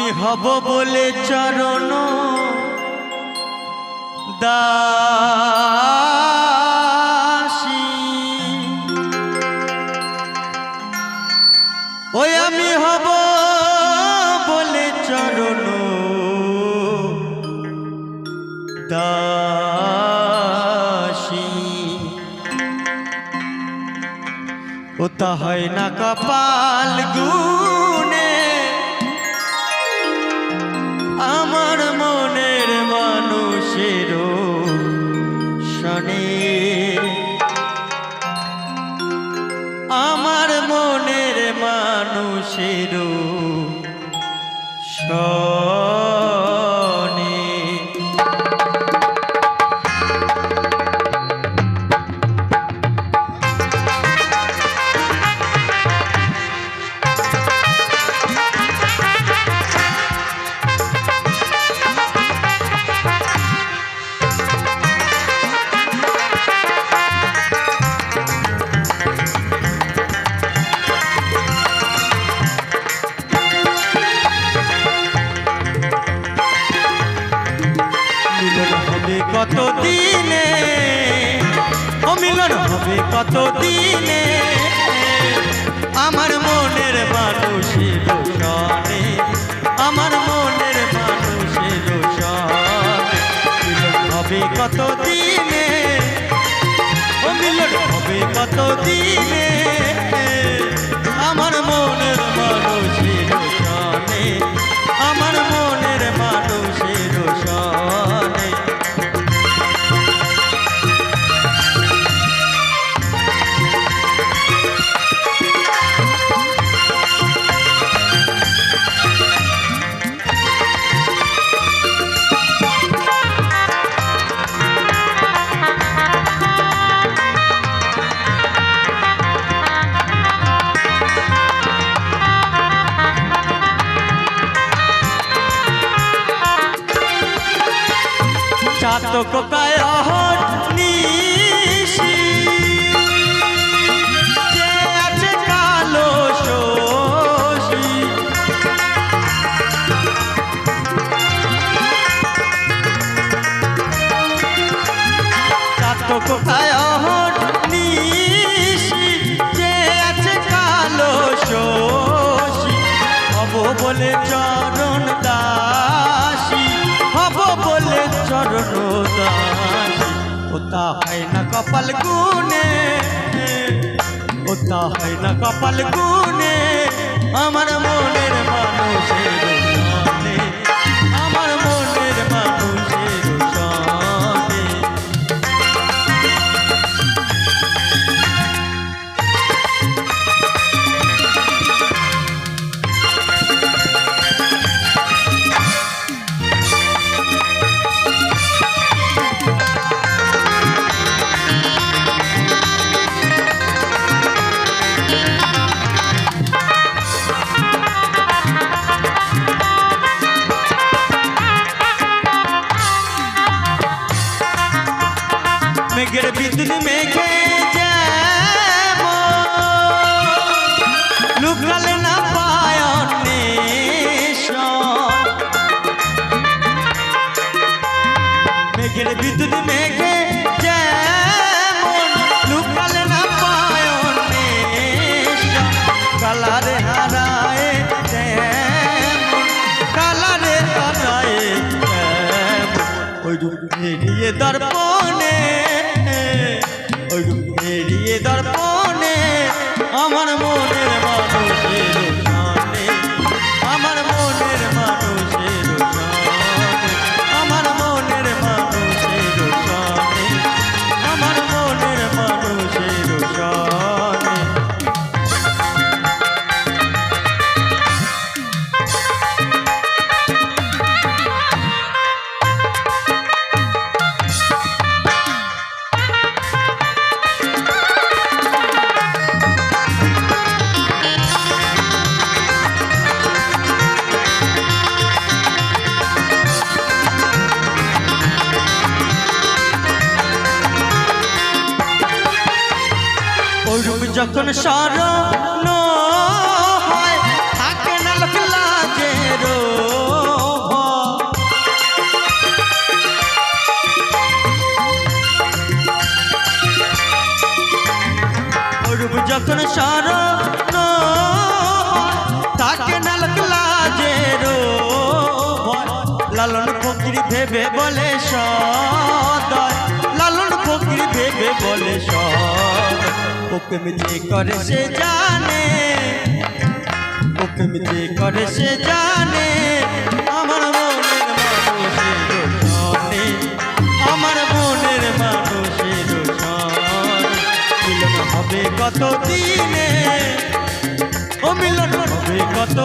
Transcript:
আমি হব বলে চরণ দাসী, ওই আমি হব বলে চরণ দাসী। ওটা হয় না কপাল গুনে আমার মনের মানুষের শনে, আমার মনের মানুষের শনে। কত দিনে অমিলন হবে, কত দিনে আমার মনের মানুষের শনে, আমার মনের মানুষের শনে। মিলন হবে কত দিনে, অমিলন হবে কত দিনে আমার মনের মানুষের শনে, আমার মনের মানুষের শনে। চাতক কায়ন নিশি যে আছে কালো শোষী, চাতক কায়ন নিশি যে আছে কালো শোষী। হব বলে চরণ দাসী, হব বলে চরণ দাসী। ওটা হয় না কপাল গুনে, ওটা হয় না কপাল গুনে আমার মনের মানুষের শনে, আমার মনের মানুষের শনে। মেঘের বিদ্যুৎ মেঘে লুকালে না পায় মেঘের বিদ্যুৎ মেঘে লুকালে না পায় কালারে হারায় কালারে হারায় ওই এড়িয়ে দর্পণে, ওই এড়িয়ে দর্পণে আমার মনের মানুষের শনে, আমার মনের মানুষের শনে, আমার মনের মানুষের শনে, আমার মনের মানুষের শনে। যখন স্মরণ হয় থাকে না লোক লাজে রো যখন স্মরণ থাকে না লাজের ভয়। লালন ফকির ভেবে বলে সদয়, লালন ফকির ভেবে বলে সদয়। ওকে যে করে সে জানে, ওকে যে করে সে জানে, আমার মনের মানুষের সনে, আমার মনের মানুষের সনে। মিলন হবে কত দিনে, ও মিলন হবে কত